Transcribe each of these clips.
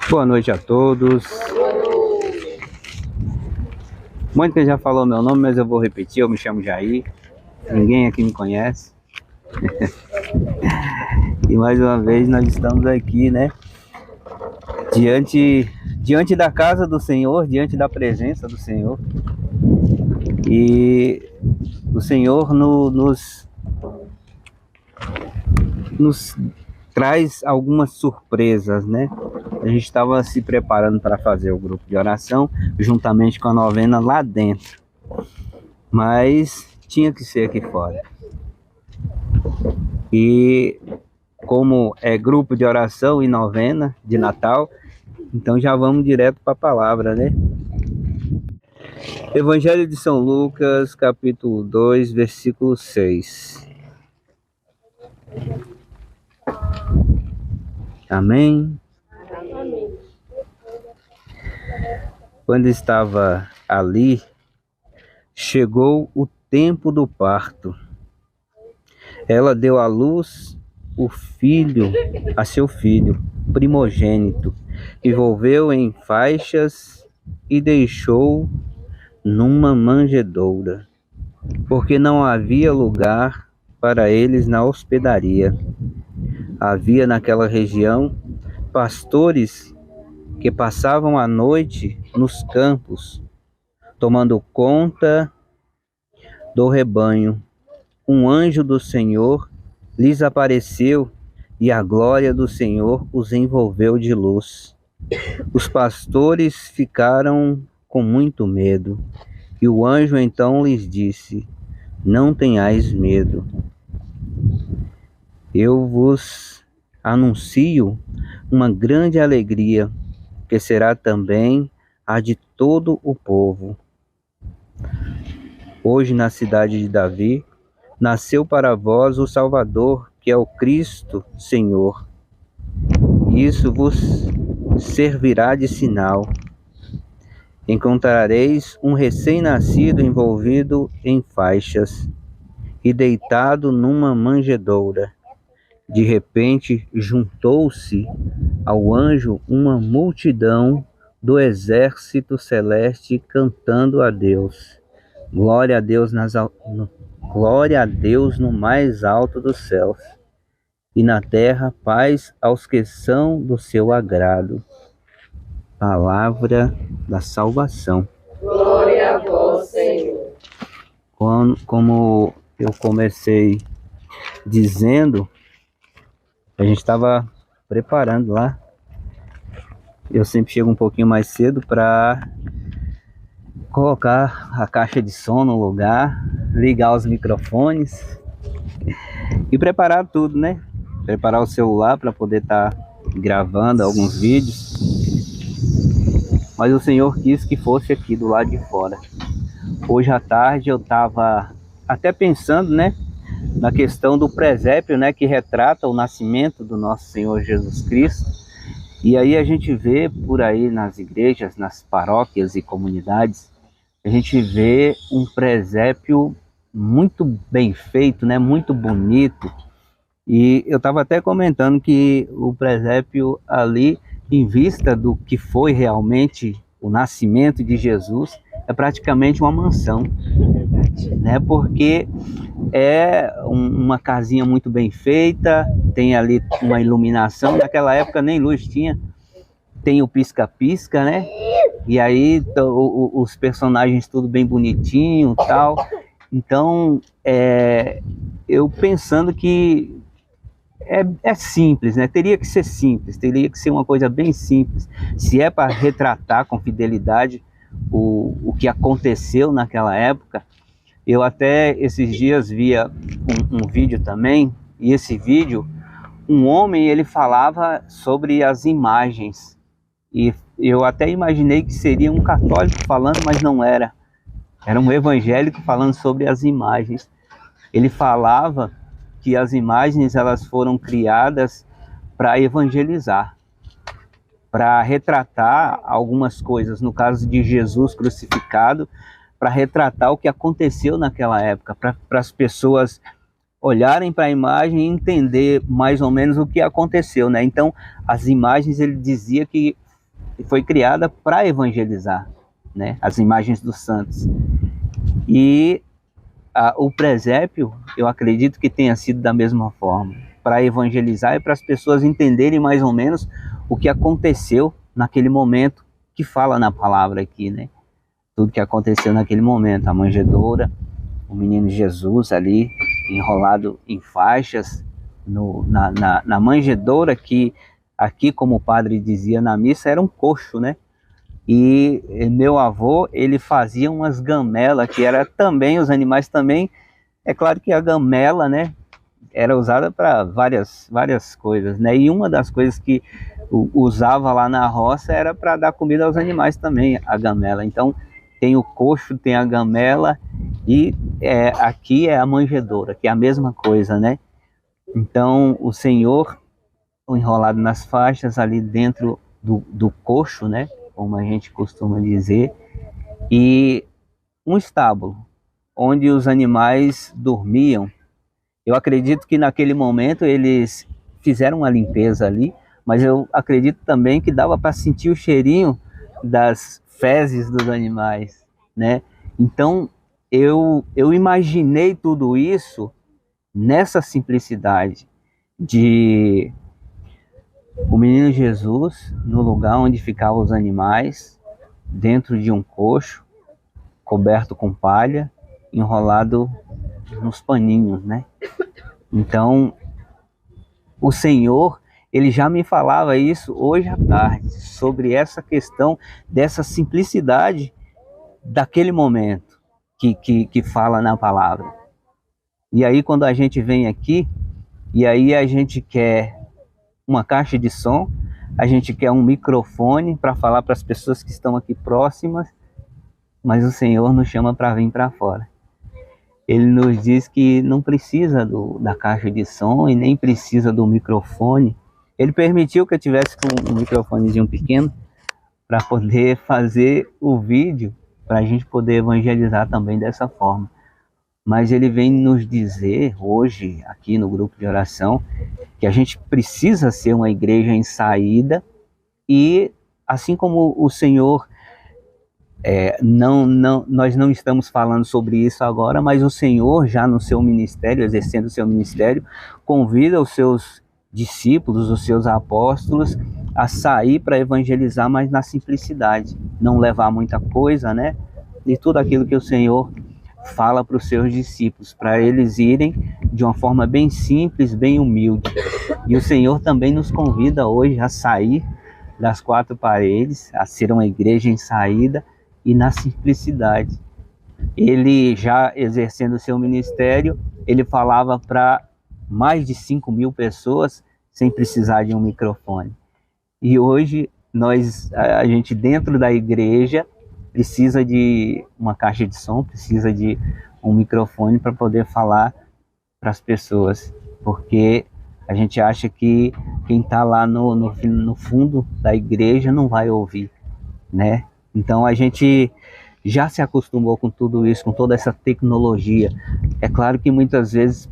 Boa noite a todos. Muita já falou meu nome, mas eu vou repetir. Eu me chamo Jair. Ninguém aqui me conhece. E mais uma vez nós estamos aqui, né? Diante da casa do Senhor, diante da presença do Senhor. E o Senhor nos traz algumas surpresas, né? A gente estava se preparando para fazer o grupo de oração, juntamente com a novena lá dentro. Mas tinha que ser aqui fora. E como é grupo de oração e novena de Natal, então já vamos direto para a palavra, né? Evangelho de São Lucas, capítulo 2, versículo 6. Amém? Amém. Quando estava ali, chegou o tempo do parto. Ela deu à luz a seu filho primogênito, envolveu em faixas e deixou numa manjedoura, porque não havia lugar para eles na hospedaria. Havia naquela região pastores que passavam a noite nos campos, tomando conta do rebanho. Um anjo do Senhor lhes apareceu e a glória do Senhor os envolveu de luz. Os pastores ficaram com muito medo e o anjo então lhes disse: não tenhais medo. Eu vos anuncio uma grande alegria, que será também a de todo o povo. Hoje, na cidade de Davi, nasceu para vós o Salvador, que é o Cristo Senhor. Isso vos servirá de sinal. Encontrareis um recém-nascido envolvido em faixas e deitado numa manjedoura. De repente, juntou-se ao anjo uma multidão do exército celeste cantando a Deus. Glória a Deus no mais alto dos céus, e na terra paz aos que são do seu agrado. Palavra da salvação. Glória a vós, Senhor. Como eu comecei dizendo, a gente estava preparando lá. Eu sempre chego um pouquinho mais cedo para colocar a caixa de som no lugar, ligar os microfones e preparar tudo, né? Preparar o celular para poder estar gravando alguns vídeos. Mas o Senhor quis que fosse aqui do lado de fora. Hoje à tarde eu estava até pensando, né, na questão do presépio, né, que retrata o nascimento do nosso Senhor Jesus Cristo. E aí a gente vê por aí nas igrejas, nas paróquias e comunidades, a gente vê um presépio muito bem feito, né, muito bonito. E eu estava até comentando que o presépio ali, em vista do que foi realmente o nascimento de Jesus, é praticamente uma mansão, né? Porque é uma casinha muito bem feita, tem ali uma iluminação. Naquela época nem luz tinha, tem o pisca-pisca, né? E aí os personagens tudo bem bonitinho, tal. Então, eu pensando que é simples, né? Teria que ser simples, teria que ser uma coisa bem simples. Se é para retratar com fidelidade o que aconteceu naquela época. Eu até esses dias via um vídeo também, e esse vídeo, um homem, ele falava sobre as imagens. E eu até imaginei que seria um católico falando, mas não era. Era um evangélico falando sobre as imagens. Ele falava que as imagens elas foram criadas para evangelizar, para retratar algumas coisas, no caso de Jesus crucificado, para retratar o que aconteceu naquela época, para as pessoas olharem para a imagem e entender mais ou menos o que aconteceu, né? Então, as imagens, ele dizia que foi criada para evangelizar, né? As imagens dos santos. E o presépio, eu acredito que tenha sido da mesma forma, para evangelizar e para as pessoas entenderem mais ou menos o que aconteceu naquele momento que fala na palavra aqui, né? Tudo que aconteceu naquele momento, a manjedoura, o menino Jesus ali enrolado em faixas na manjedoura, que aqui, como o padre dizia na missa, era um coxo, né? E meu avô, ele fazia umas gamelas, que era também, os animais também, é claro que a gamela, né, era usada para várias coisas, né? E uma das coisas que usava lá na roça era para dar comida aos animais também, a gamela. Então tem o coxo, tem a gamela e aqui é a manjedoura, que é a mesma coisa, né? Então o Senhor enrolado nas faixas ali dentro do coxo, né? Como a gente costuma dizer, e um estábulo onde os animais dormiam. Eu acredito que naquele momento eles fizeram uma limpeza ali, mas eu acredito também que dava para sentir o cheirinho das fezes dos animais, né? Então eu imaginei tudo isso nessa simplicidade de o menino Jesus no lugar onde ficavam os animais, dentro de um coxo, coberto com palha, enrolado nos paninhos, né? Então, o Senhor, ele já me falava isso hoje à tarde, sobre essa questão dessa simplicidade daquele momento que fala na palavra. E aí, quando a gente vem aqui, e aí a gente quer uma caixa de som, a gente quer um microfone para falar para as pessoas que estão aqui próximas, mas o Senhor nos chama para vir para fora. Ele nos diz que não precisa da caixa de som e nem precisa do microfone. Ele permitiu que eu tivesse com um microfonezinho pequeno para poder fazer o vídeo, para a gente poder evangelizar também dessa forma. Mas ele vem nos dizer hoje, aqui no grupo de oração, que a gente precisa ser uma igreja em saída e, assim como o Senhor, nós não estamos falando sobre isso agora, mas o Senhor já no seu ministério, exercendo o seu ministério, convida os seus discípulos, os seus apóstolos, a sair para evangelizar, mas na simplicidade, não levar muita coisa, né? E tudo aquilo que o Senhor fala para os seus discípulos, para eles irem de uma forma bem simples, bem humilde. E o Senhor também nos convida hoje a sair das quatro paredes, a ser uma igreja em saída e na simplicidade. Ele, já exercendo o seu ministério, ele falava para mais de 5.000 pessoas sem precisar de um microfone. E hoje a gente dentro da igreja precisa de uma caixa de som, precisa de um microfone para poder falar para as pessoas, porque a gente acha que quem está lá no fundo da igreja não vai ouvir, né? Então a gente já se acostumou com tudo isso, com toda essa tecnologia. É claro que muitas vezes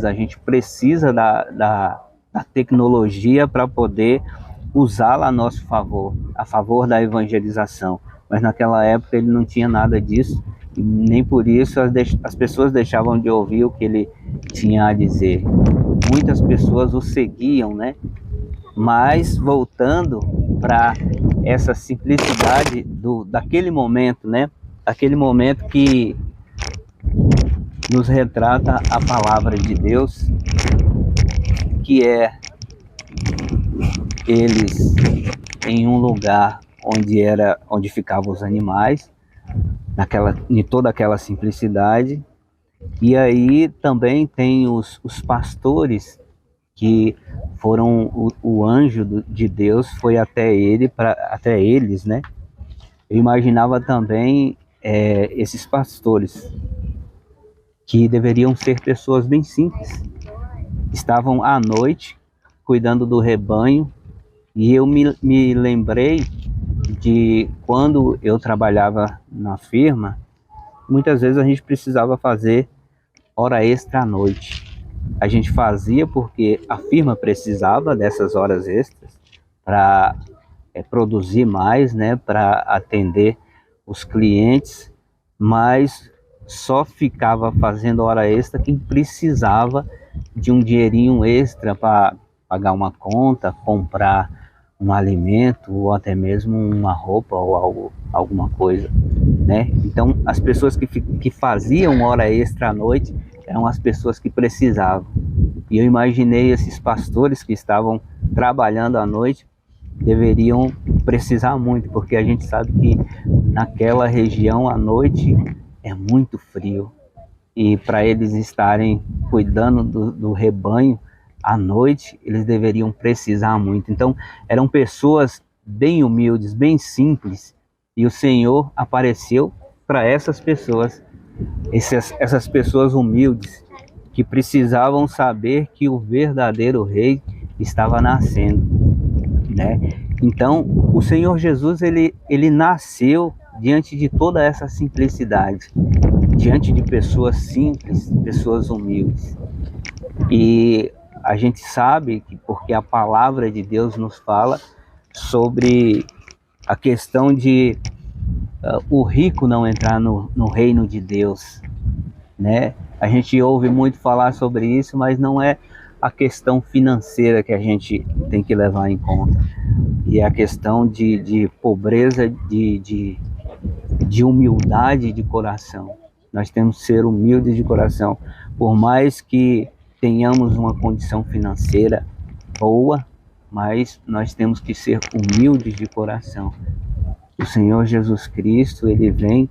a gente precisa da tecnologia para poder usá-la a nosso favor, a favor da evangelização. Mas naquela época ele não tinha nada disso, e nem por isso as pessoas deixavam de ouvir o que ele tinha a dizer. Muitas pessoas o seguiam, né? Mas voltando para essa simplicidade daquele momento, né? Aquele momento que nos retrata a palavra de Deus, que é eles em um lugar onde ficavam os animais, em toda aquela simplicidade. E aí também tem os pastores, que foram o anjo de Deus foi até eles, né? Eu imaginava também esses pastores, que deveriam ser pessoas bem simples, estavam à noite cuidando do rebanho. E eu me lembrei de quando eu trabalhava na firma, muitas vezes a gente precisava fazer hora extra à noite. A gente fazia porque a firma precisava dessas horas extras para produzir mais, né, para atender os clientes, mas só ficava fazendo hora extra quem precisava de um dinheirinho extra para pagar uma conta, comprar um alimento ou até mesmo uma roupa ou alguma coisa, né? Então as pessoas que faziam hora extra à noite eram as pessoas que precisavam. E eu imaginei esses pastores que estavam trabalhando à noite deveriam precisar muito, porque a gente sabe que naquela região à noite é muito frio. E para eles estarem cuidando do rebanho à noite, eles deveriam precisar muito. Então, eram pessoas bem humildes, bem simples, e o Senhor apareceu para essas pessoas, essas pessoas humildes, que precisavam saber que o verdadeiro rei estava nascendo, né? Então, o Senhor Jesus, ele nasceu diante de toda essa simplicidade, diante de pessoas simples, pessoas humildes. E a gente sabe que porque a palavra de Deus nos fala sobre a questão de o rico não entrar no reino de Deus, né? A gente ouve muito falar sobre isso, mas não é a questão financeira que a gente tem que levar em conta. E é a questão de pobreza, de humildade de coração. Nós temos que ser humildes de coração. Por mais que tenhamos uma condição financeira boa, mas nós temos que ser humildes de coração. O Senhor Jesus Cristo, ele vem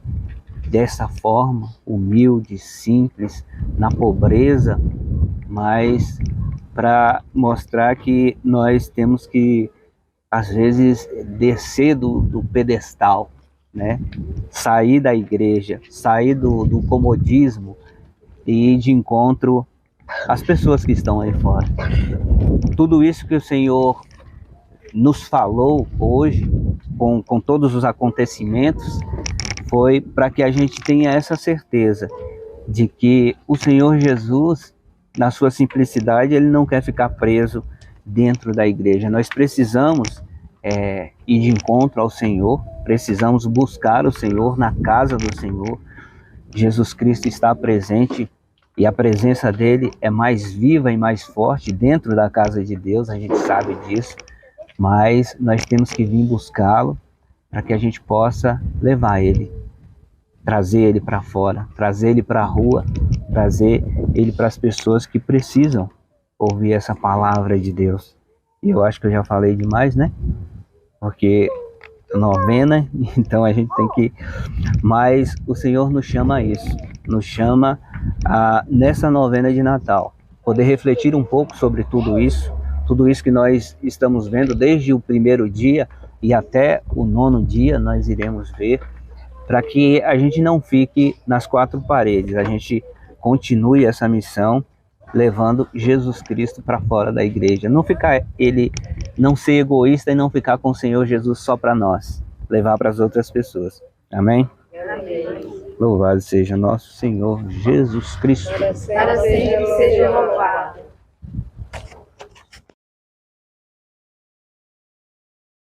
dessa forma, humilde, simples, na pobreza, mas para mostrar que nós temos que, às vezes, descer do pedestal, né? Sair da igreja, sair do comodismo e ir de encontro às pessoas que estão aí fora. Tudo isso que o Senhor nos falou hoje, com todos os acontecimentos, foi para que a gente tenha essa certeza de que o Senhor Jesus, na sua simplicidade, ele não quer ficar preso dentro da igreja. Nós precisamos ir de encontro ao Senhor, precisamos buscar o Senhor na casa do Senhor. Jesus Cristo está presente e a presença dele é mais viva e mais forte dentro da casa de Deus, a gente sabe disso, mas nós temos que vir buscá-lo para que a gente possa levar ele, trazer ele para fora, trazer ele para a rua, trazer ele para as pessoas que precisam ouvir essa palavra de Deus. E eu acho que eu já falei demais, né? Porque novena, então a gente tem que... Mas o Senhor nos chama a isso, nos chama a, nessa novena de Natal, poder refletir um pouco sobre tudo isso que nós estamos vendo desde o primeiro dia e até o 9º dia nós iremos ver, para que a gente não fique nas quatro paredes, a gente continue essa missão levando Jesus Cristo para fora da igreja. Não ser egoísta e não ficar com o Senhor Jesus só para nós, levar para as outras pessoas. Amém? Amém. Louvado seja nosso Senhor Jesus Cristo. Para sempre seja louvado.